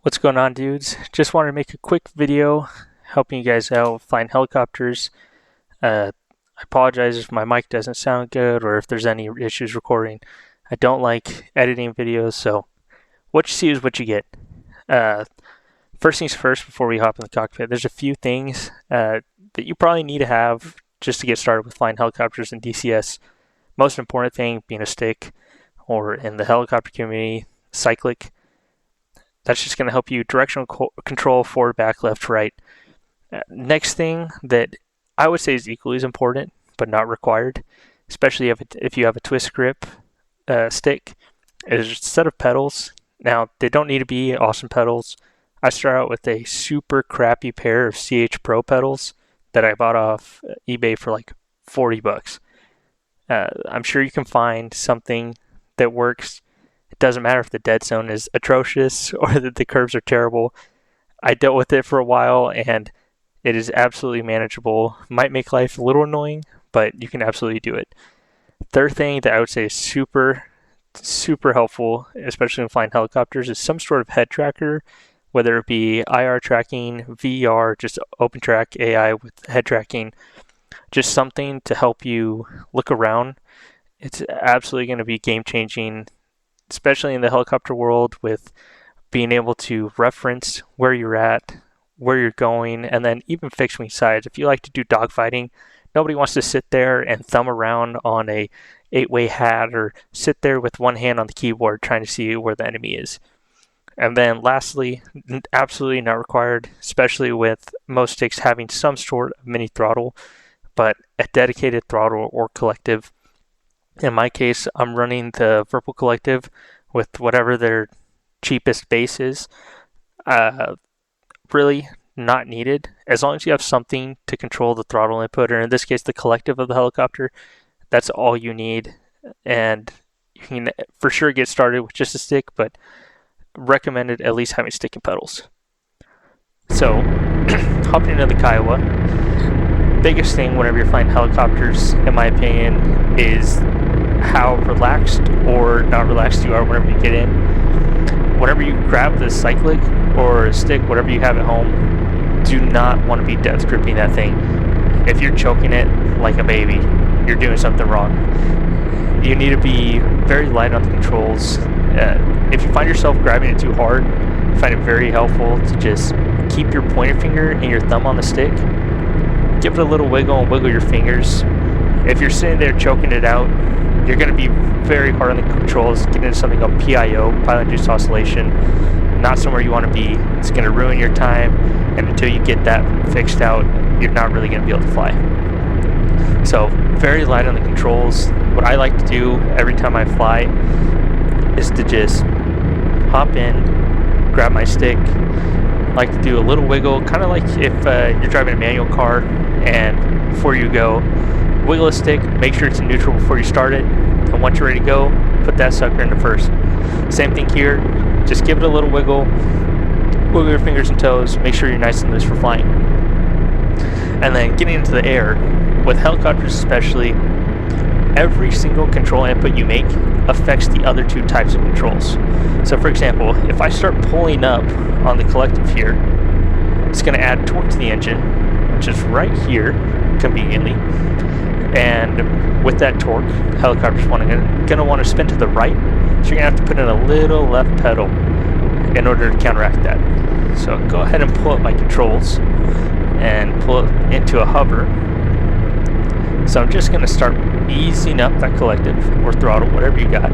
What's going on, dudes? Just wanted to make a quick video helping you guys out flying helicopters. I apologize if my mic doesn't sound good or if there's any issues recording. I don't like editing videos, so what you see is what you get. First things first, before we hop in the cockpit, there's a few things that you probably need to have just to get started with flying helicopters in DCS. Most important thing being a stick, or in the helicopter community, cyclic. That's just going to help you directional control forward, back, left, right. Next thing that I would say is equally as important, but not required, especially if you have a twist grip stick, is a set of pedals. Now, they don't need to be awesome pedals. I start out with a super crappy pair of CH Pro pedals that I bought off eBay for like 40 bucks. I'm sure you can find something that works. It doesn't matter if the dead zone is atrocious or that the curves are terrible. I dealt with it for a while and it is absolutely manageable. Might make life a little annoying, but you can absolutely do it. Third thing that I would say is super helpful, especially when flying helicopters, is some sort of head tracker, whether it be IR tracking, VER, just open track AI with head tracking, just something to help you look around. It's absolutely going to be game changing, especially in the helicopter world, with being able to reference where you're at, where you're going, and then even fixed wing sides. If you like to do dogfighting, nobody wants to sit there and thumb around on a 8-way hat or sit there with one hand on the keyboard trying to see where the enemy is. And then lastly, absolutely not required, especially with most sticks having some sort of mini throttle, but a dedicated throttle or collective. In my case, I'm running the Virpil Collective with whatever their cheapest base is. Really not needed. As long as you have something to control the throttle input, or in this case, the collective of the helicopter, that's all you need. And you can for sure get started with just a stick, but recommended at least having stick and pedals. So, hopping into the Kiowa, biggest thing whenever you're flying helicopters, in my opinion, is how relaxed or not relaxed you are whenever you get in. Whenever you grab the cyclic or a stick, whatever you have at home, do not want to be death gripping that thing. If you're choking it like a baby, you're doing something wrong. You need to be very light on the controls. If you find yourself grabbing it too hard, I find it very helpful to just keep your pointer finger and your thumb on the stick. Give it a little wiggle and wiggle your fingers. If you're sitting there choking it out, you're going to be very hard on the controls, get into something called PIO, pilot-induced oscillation. Not somewhere you want to be. It's going to ruin your time, and until you get that fixed out, you're not really going to be able to fly. So, very light on the controls. What I like to do every time I fly is to just hop in, grab my stick, like to do a little wiggle, kind of like if you're driving a manual car, and before you go, wiggle a stick, make sure it's in neutral before you start it, and once you're ready to go, put that sucker into first. Same thing here, just give it a little wiggle your fingers and toes, make sure you're nice and loose for flying. And then getting into the air, with helicopters especially, every single control input you make affects the other two types of controls. So for example, if I start pulling up on the collective here, it's going to add torque to the engine, which is right here, conveniently. And with that torque, helicopters going to want to spin to the right, so you're going to have to put in a little left pedal in order to counteract that. So go ahead and pull up my controls and pull it into a hover. So I'm just going to start easing up that collective or throttle, whatever you got.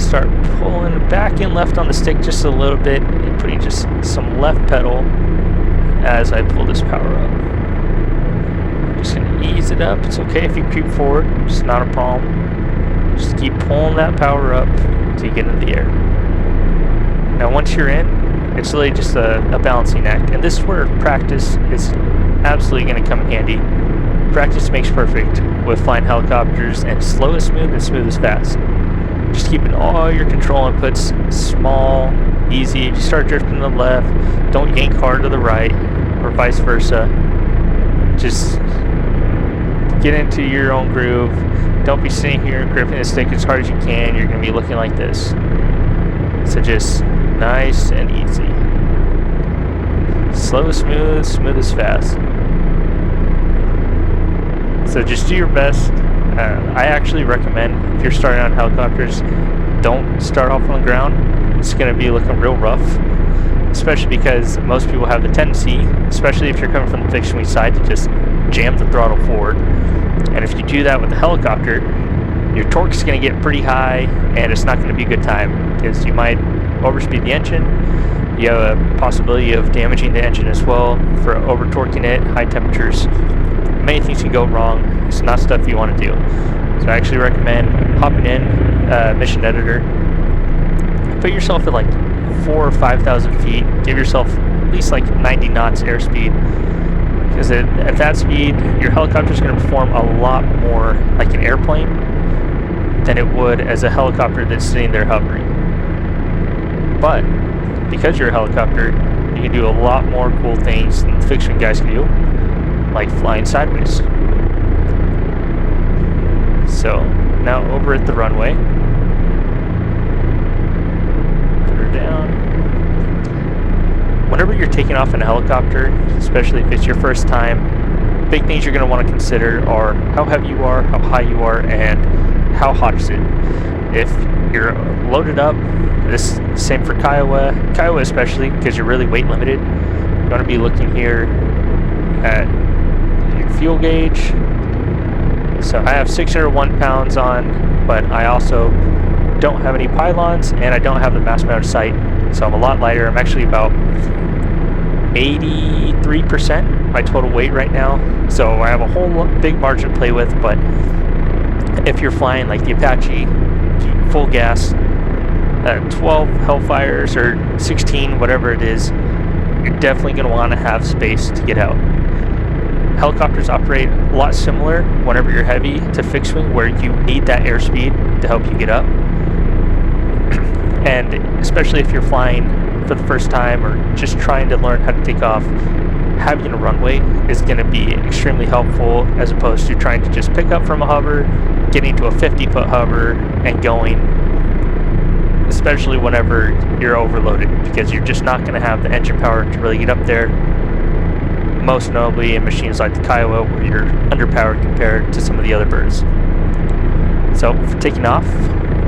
Start pulling back and left on the stick just a little bit and putting just some left pedal as I pull this power up. I'm just going to ease it up. It's okay if you creep forward, it's not a problem. Just keep pulling that power up until you get into the air. Now once you're in, it's really just a balancing act, and this is where practice is absolutely going to come in handy. Practice makes perfect with flying helicopters, and slow is smooth and smooth is fast. Just keeping all your control inputs small, easy. If you start drifting to the left, don't yank hard to the right, or vice versa. Just get into your own groove. Don't be sitting here gripping the stick as hard as you can. You're going to be looking like this. So just Nice and easy. Slow is smooth, smooth is fast. So just do your best. I actually recommend, if you're starting on helicopters, don't start off on the ground. It's going to be looking real rough, especially because most people have the tendency, especially if you're coming from the fixed wing side, to just jam the throttle forward. And if you do that with the helicopter, your torque is going to get pretty high, and it's not going to be a good time because you might overspeed the engine. You have a possibility of damaging the engine as well for over torquing it, high temperatures. Many things can go wrong. It's not stuff you want to do. So I actually recommend hopping in Mission Editor. Put yourself at like 4,000 or 5,000 feet. Give yourself at least like 90 knots airspeed. Because at that speed, your helicopter is going to perform a lot more like an airplane than it would as a helicopter that's sitting there hovering. But because you're a helicopter, you can do a lot more cool things than the fixed wing guys can do, like flying sideways. So now over at the runway, put her down. Whenever you're taking off in a helicopter, especially if it's your first time, big things you're going to want to consider are how heavy you are, how high you are, and how hot is it. If you're loaded up, this is same for Kiowa especially, because you're really weight limited. You want to be looking here at your fuel gauge. So I have 601 pounds on, but I also don't have any pylons, and I don't have the mass mounted sight, so I'm a lot lighter. I'm actually about 83% my total weight right now, so I have a whole big margin to play with. But if you're flying like the Apache, full gas, 12 Hellfires or 16, whatever it is, you're definitely going to want to have space to get out. Helicopters operate a lot similar whenever you're heavy to fixed wing, where you need that airspeed to help you get up. And especially if you're flying for the first time or just trying to learn how to take off, having a runway is going to be extremely helpful, as opposed to trying to just pick up from a hover, getting to a 50-foot hover and going, especially whenever you're overloaded, because you're just not going to have the engine power to really get up there, most notably in machines like the Kiowa, where you're underpowered compared to some of the other birds. So for taking off,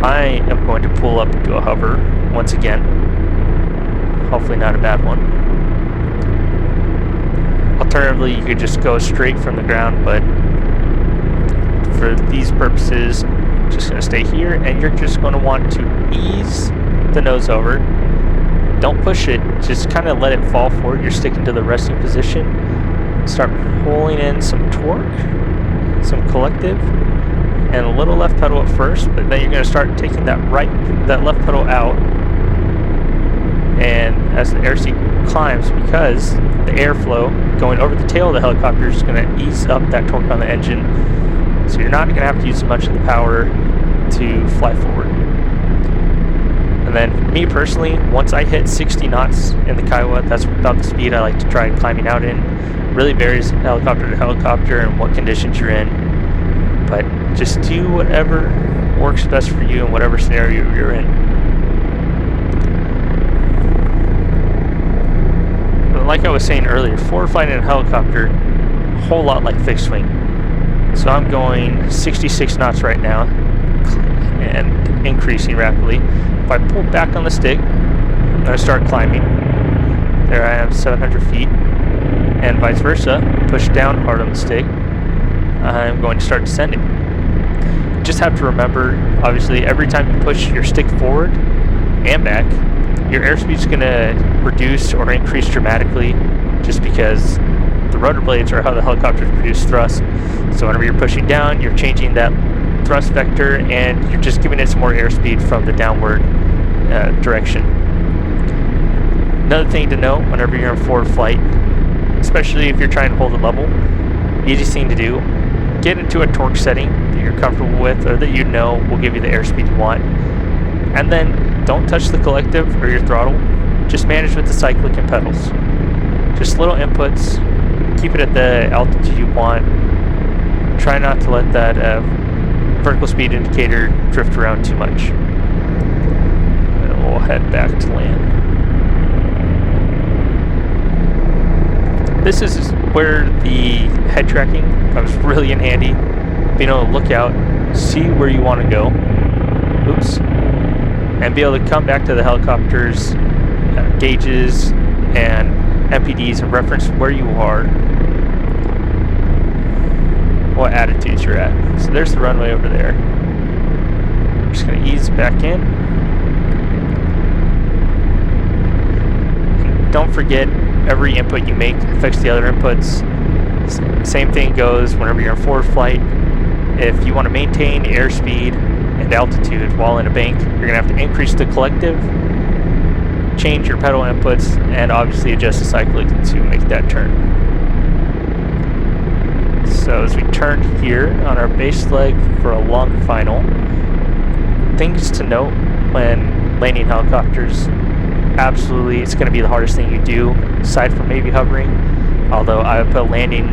I am going to pull up into a hover once again. Hopefully not a bad one. Alternatively, you could just go straight from the ground, but for these purposes, I'm just going to stay here, and you're just going to want to ease the nose over. Don't push it, just kind of let it fall forward. You're sticking to the resting position. Start pulling in some torque, some collective, and a little left pedal at first, but then you're going to start taking that left pedal out. And as the airspeed climbs, because the airflow going over the tail of the helicopter is going to ease up that torque on the engine, so you're not going to have to use much of the power to fly forward. And then me personally, once I hit 60 knots in the Kiowa, that's about the speed I like to try climbing out in. Really varies helicopter to helicopter and what conditions you're in, but just do whatever works best for you in whatever scenario you're in. But like I was saying earlier, forward flying in a helicopter, a whole lot like fixed wing. So I'm going 66 knots right now and increasing rapidly. If I pull back on the stick and I start climbing, there I am, 700 feet, and vice versa, push down hard on the stick, I'm going to start descending. Just have to remember, obviously, every time you push your stick forward and back, your airspeed is going to reduce or increase dramatically, just because the rotor blades are how the helicopters produce thrust. So whenever you're pushing down, you're changing that thrust vector, and you're just giving it some more airspeed from the downward direction. Another thing to note whenever you're in forward flight, especially if you're trying to hold it level, easiest thing to do, get into a torque setting that you're comfortable with, or that you know will give you the airspeed you want, and then don't touch the collective or your throttle. Just manage with the cyclic and pedals. Just little inputs, keep it at the altitude you want. Try not to let that vertical speed indicator drift around too much. we'll head back to land. This is where the head tracking comes really in handy. Being able to look out, see where you want to go, oops, and be able to come back to the helicopter's gauges and MPDs and reference where you are, what attitudes you're at. So there's the runway over there. I'm just going to ease back in. And don't forget, every input you make affects the other inputs. Same thing goes whenever you're in forward flight. If you want to maintain airspeed and altitude while in a bank, you're going to have to increase the collective, change your pedal inputs, and obviously adjust the cyclic to make that turn. So as we turn here on our base leg for a long final, things to note when landing helicopters: absolutely, it's going to be the hardest thing you do, aside from maybe hovering. Although I would put landing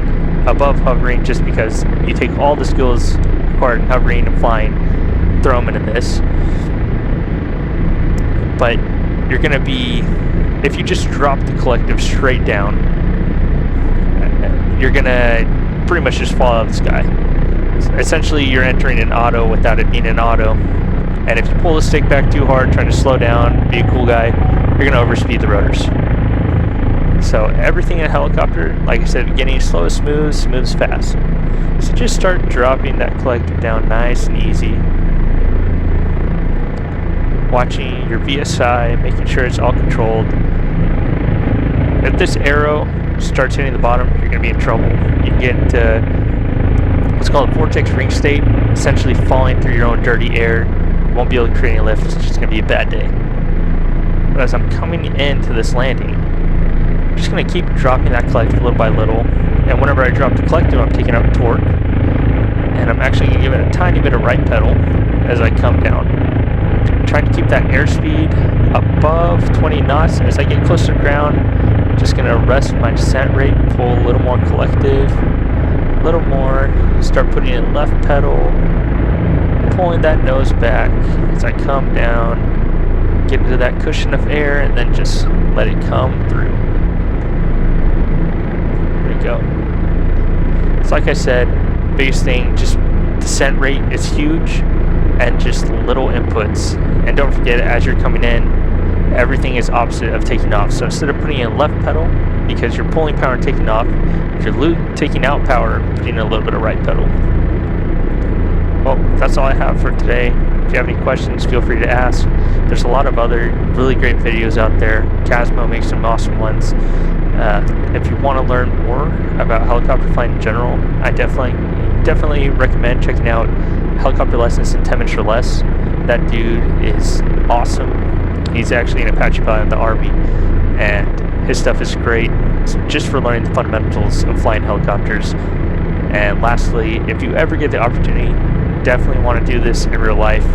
above hovering, just because you take all the skills required in hovering and flying, throw them into this. But you're going to be, if you just drop the collective straight down, you're going to pretty much just fall out of the sky. Essentially, you're entering an auto without it being an auto. And if you pull the stick back too hard, trying to slow down, be a cool guy, you're going to overspeed the rotors. So everything in a helicopter, like I said, beginning slow is smooth, smooth is fast. So just start dropping that collective down nice and easy. Watching your VSI, making sure it's all controlled. If this arrow starts hitting the bottom, you're going to be in trouble. You can get into what's called a vortex ring state, essentially falling through your own dirty air. You won't be able to create any lift, it's just going to be a bad day. But as I'm coming into this landing, I'm just going to keep dropping that collective little by little. And whenever I drop the collective, I'm taking up torque. And I'm actually going to give it a tiny bit of right pedal as I come down. Trying to keep that airspeed above 20 knots. As I get closer to ground, I'm just going to arrest my descent rate, pull a little more collective, a little more, start putting in left pedal, pulling that nose back as I come down, get into that cushion of air, and then just let it come through. There we go. So like I said, biggest thing, just descent rate is huge, and just little inputs. And don't forget, as you're coming in, everything is opposite of taking off. So instead of putting in left pedal, because you're pulling power and taking off, if you're taking out power, putting in a little bit of right pedal. Well, that's all I have for today. If you have any questions, feel free to ask. There's a lot of other really great videos out there. Casmo makes some awesome ones. If you want to learn more about helicopter flying in general, I definitely recommend checking out Helicopter Lessons in 10 Minutes or Less. That dude is awesome. He's actually an Apache pilot in the Army, and his stuff is great just for learning the fundamentals of flying helicopters. And lastly, if you ever get the opportunity, definitely want to do this in real life.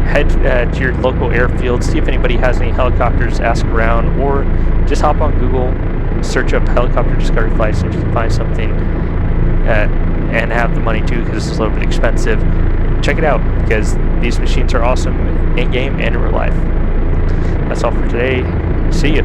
Head to your local airfield, see if anybody has any helicopters, ask around, or just hop on Google, search up helicopter discovery flights, and you can find something and have the money too, because it's a little bit expensive. Check it out, because these machines are awesome in game and in real life. That's all for today. See ya.